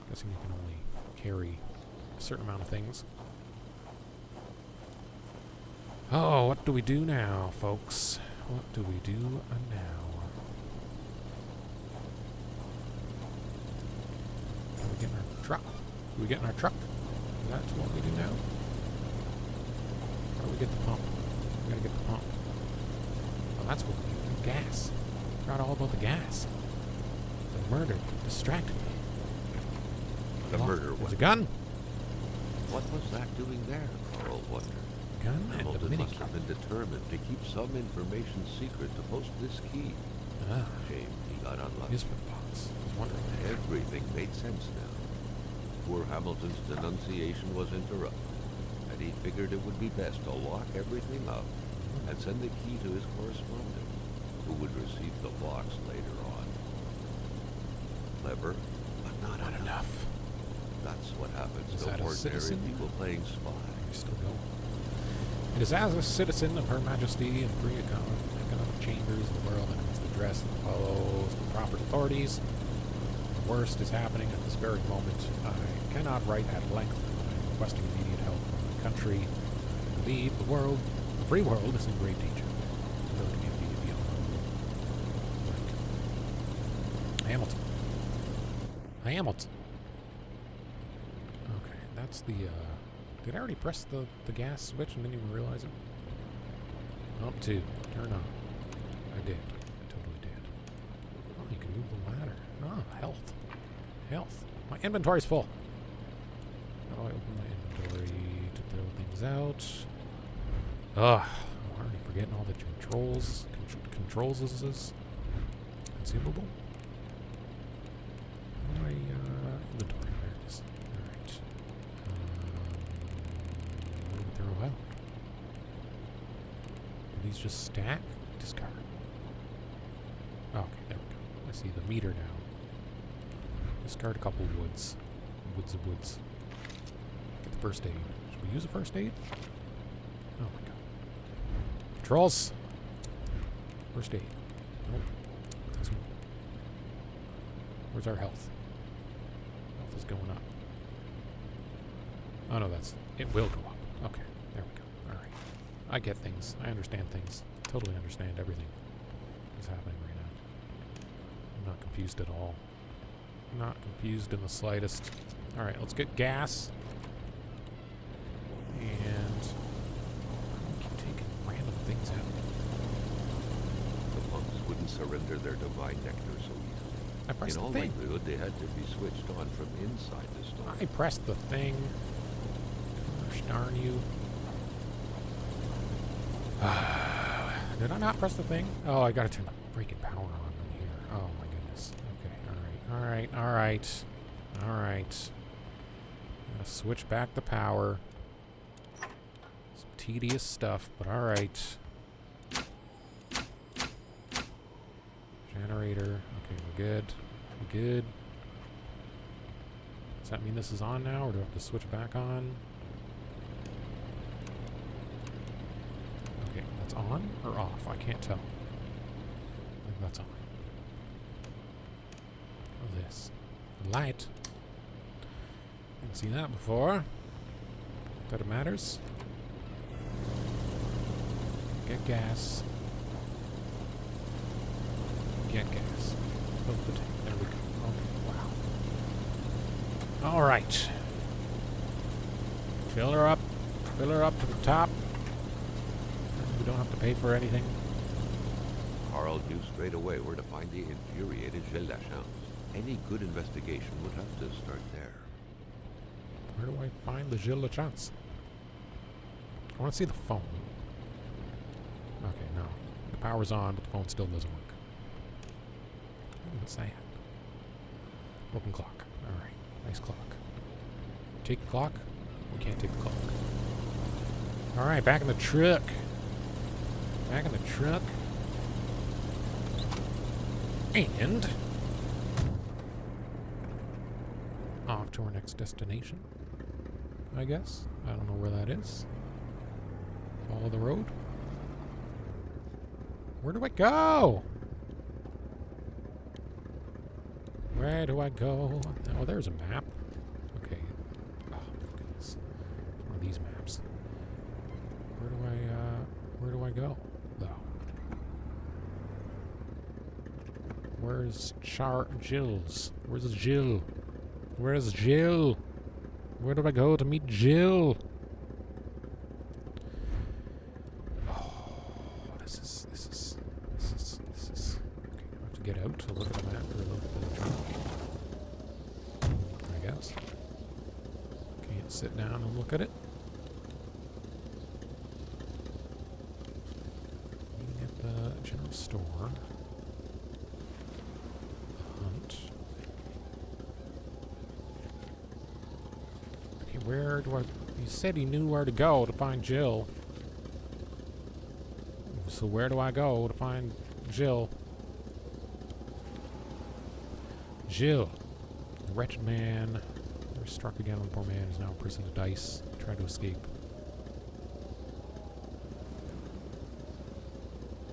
Guessing you can only carry a certain amount of things. Oh, what do we do now, folks? What do we do now? How do we get in our truck? Do we get in our truck? That's what we do now? How do we get the pump? We gotta get the pump. Oh, that's what we need. Gas. Forgot all about the gas. The murder distracted me. The murder There's was a gun. What was that doing there? Carl wondered. Gun and a Hamilton mini must have been determined to keep some information secret to post this key. Ah, Shame he got unlucky. here's for the box. I was wondering. Everything made sense now. Poor Hamilton's denunciation was interrupted, and he figured it would be best to lock everything up and send the key to his correspondent, who would receive the box later on. Clever, but not enough. That's what happens Is to that a ordinary citizen? people playing spy. We still go. It is as a citizen of Her Majesty and free economic chambers of the world that must address and follows the proper authorities. The worst is happening at this very moment. I cannot write at length. I am requesting immediate help from my country. I believe the world, the free world, is in great danger. No community beyond Hamilton. Hamilton. Okay, that's the, did I already press the gas switch and didn't even realize it? Up 2. Turn on. I did. I totally did. Oh, you can move the ladder. Oh, health. Health. My inventory's full. How do I open my inventory to throw things out? Ugh. I'm already forgetting all the controls. Controls is consumable? How do I, inventory? There it is. Alright. What do we throw out? Do these just stack? Discard. Oh, okay, there we go. I see the meter now. Discard a couple woods. Woods. Get the first aid. Should we use a first aid? Oh my god. Controls! First aid. Nope. This one. Where's our health? Health is going up. Oh no, it will go up. Okay, there we go. Alright. I get things. I understand things. Totally understand everything that's happening right now. I'm not confused at all. Not confused in the slightest. Alright, let's get gas. And I keep taking random things out. The monks wouldn't surrender their divine nectar so easily. I pressed In the all thing. likelihood, they had to be switched on from inside the stone. I pressed the thing. Gosh darn you. Did I not press the thing? Oh, I gotta turn the freaking power on in here. Oh my goodness. Okay, alright. Gonna switch back the power. Some tedious stuff, but alright. Generator. Okay, we're good. We're good. Does that mean this is on now, or do I have to switch back on? Okay, that's on or off? I can't tell. I think that's on. What's this? A light. Didn't see that before. That it matters. Get gas. Get gas. Fill the tank. There we go. Okay, wow. Alright. Fill her up. Fill her up to the top. We don't have to pay for anything. Carl knew straight away where to find the infuriated Gilles Lachance. Any good investigation would have to start there. Where do I find the Gilles Lachance? I want to see the phone. Okay, no. The power's on, but the phone still doesn't work. What's that? Broken clock. Alright. Nice clock. Take the clock? We can't take the clock. Alright, back in the truck. Back in the truck. And off to our next destination, I guess. I don't know where that is. Follow the road. Where do I go? Where do I go? Oh, there's a map. Okay. Oh, my goodness. One of these maps. Where do I go, though? Where's Jill's? Where's Jill? Where's Jill? Where do I go to meet Jill? Oh, this is. Okay, I have to get out to look at the map or look at the journal. I guess. Can't sit down and look at it. Meeting at the general store. Where do I... He said he knew where to go to find Jill. So where do I go to find Jill? Jill. The wretched man. Was struck again when the poor man is now in prison to dice. Tried to escape.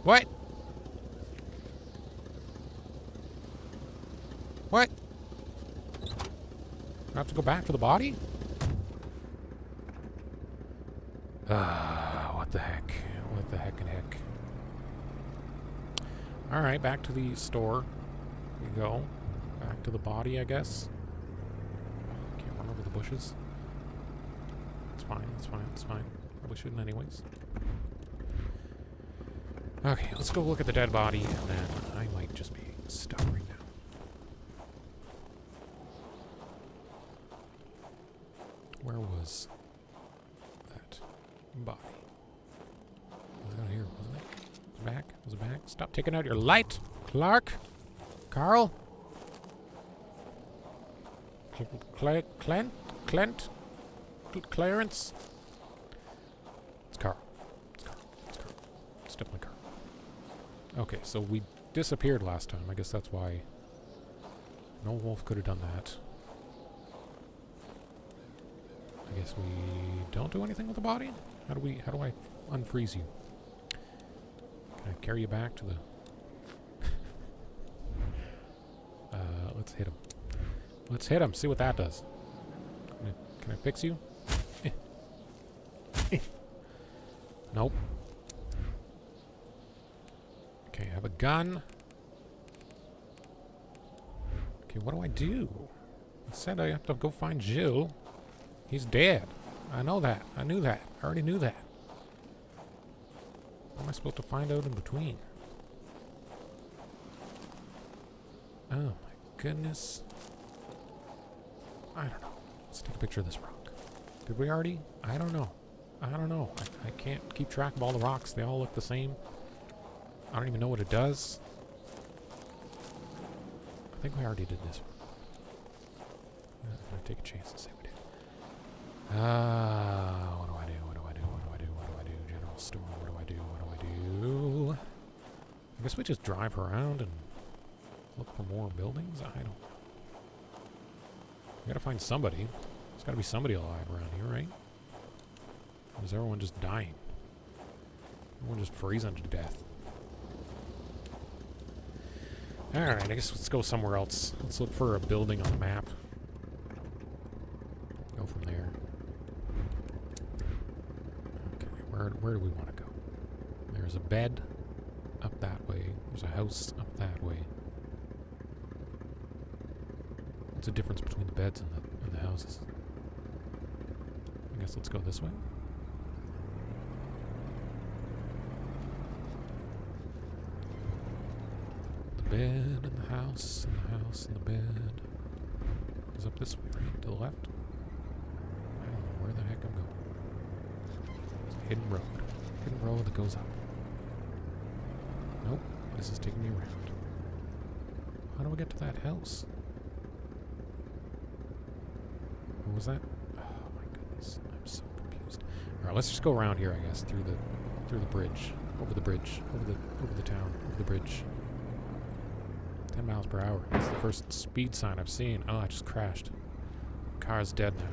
What? What? I have to go back to the body? What the heck? What the heck and heck? Alright, back to the store. We go. Back to the body, I guess. Can't run over the bushes. It's fine, it's fine, it's fine. Probably shouldn't anyways. Okay, let's go look at the dead body, and then I might just be stuck right now. Where was that body? Was it out here, wasn't it? Was it back? Was it back? Stop taking out your light, Clark! Carl? Clarence? It's Carl. It's Carl. It's Carl. It's definitely Carl. Okay, so we disappeared last time. I guess that's why no wolf could have done that. I guess we don't do anything with the body? How do I unfreeze you? Can I carry you back to the... let's hit him. Let's hit him, see what that does. Can I fix you? Nope. Okay, I have a gun. Okay, what do I do? I said I have to go find Jill. He's dead. I know that. I knew that. I already knew that. What am I supposed to find out in between? Oh my goodness. I don't know. Let's take a picture of this rock. Did we already? I don't know. I don't know. I can't keep track of all the rocks. They all look the same. I don't even know what it does. I think we already did this one. I'm going to take a chance and say we did. What do I do? What do I do? What do I do? What do I do? General store. What do I do? What do I do? I guess we just drive around and look for more buildings? I don't know. We gotta find somebody. There's gotta be somebody alive around here, right? Or is everyone just dying? Everyone just freezing to death. Alright, I guess let's go somewhere else. Let's look for a building on the map. Go from there. Okay, where do we want to go? There's a bed up that way. There's a house up that way. What's the difference between the beds and the houses? I guess let's go this way. The bed and the house and the house and the bed. Goes up this way, right? To the left? I don't know where the heck I'm going. It's a hidden road. Hidden road that goes up. Nope. This is taking me around. How do I get to that house? What was that? Oh my goodness. I'm so confused. Alright, let's just go around here, I guess, through the bridge. Over the bridge. Over the town. Over the bridge. 10 miles per hour. That's the first speed sign I've seen. Oh, I just crashed. Car's dead now.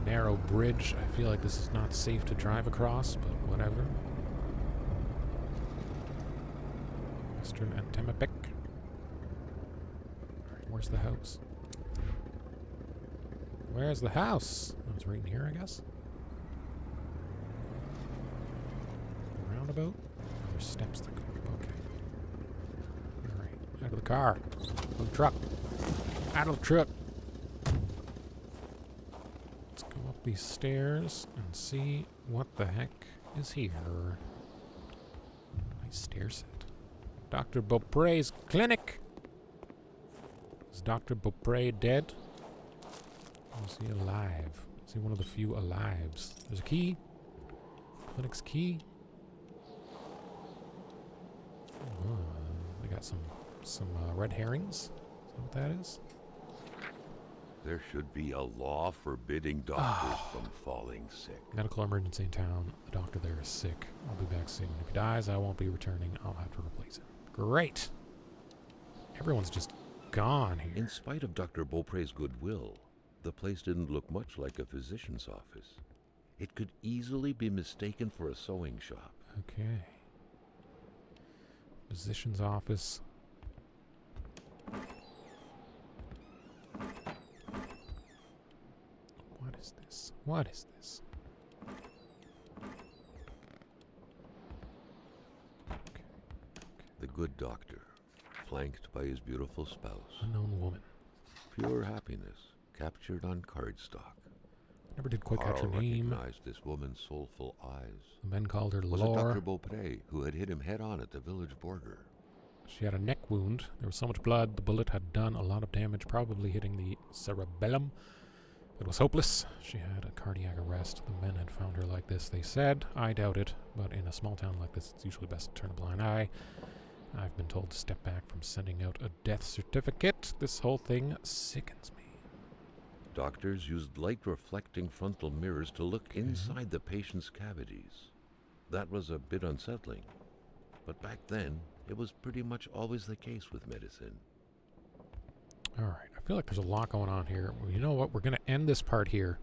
Narrow bridge. I feel like this is not safe to drive across, but whatever. Western Antemapec. Alright, where's the house? Where's the house? Oh, it's right in here, I guess. The roundabout? Oh, there's steps that go up. Okay. Alright, out of the car. Out of the truck. Out of the truck. Let's go up these stairs and see what the heck is here. Nice stair set. Dr. Beaupre's clinic. Is Dr. Beaupre dead? Or is he alive? Is he one of the few alives? There's a key. Clinic's key. Oh, we got some red herrings. Is that what that is? There should be a law forbidding doctors from falling sick. Medical emergency in town. The doctor there is sick. I'll be back soon. If he dies, I won't be returning. I'll have to replace him. Great. Everyone's just gone here. In spite of Dr. Beaupre's goodwill, the place didn't look much like a physician's office. It could easily be mistaken for a sewing shop. Okay. Physician's office. What is this? What is this? Okay. The good doctor, flanked by his beautiful spouse. Unknown woman. Pure happiness, captured on cardstock. Never did quite catch her Carl name. recognized this woman's soulful eyes. The men called her Was it Laura. Dr. Beaupre who had hit him head-on at the village border? She had a neck wound. There was so much blood, the bullet had done a lot of damage, probably hitting the cerebellum. It was hopeless. She had a cardiac arrest. The men had found her like this, they said. I doubt it, but in a small town like this, it's usually best to turn a blind eye. I've been told to step back from sending out a death certificate. This whole thing sickens me. Doctors used light-reflecting frontal mirrors to look inside the patient's cavities. That was a bit unsettling. But back then, it was pretty much always the case with medicine. Alright, I feel like there's a lot going on here. Well, you know what? We're going to end this part here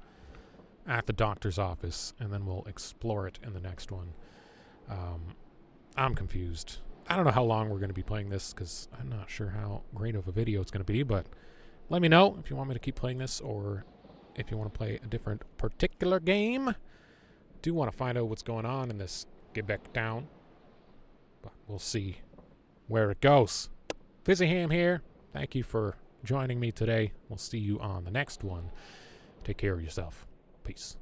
at the doctor's office, and then we'll explore it in the next one. I'm confused. I don't know how long we're going to be playing this, because I'm not sure how great of a video it's going to be, but let me know if you want me to keep playing this, or if you want to play a different particular game. I do want to find out what's going on in this Quebec town, but we'll see where it goes. FizzyHam here. Thank you for joining me today. We'll see you on the next one. Take care of yourself. Peace.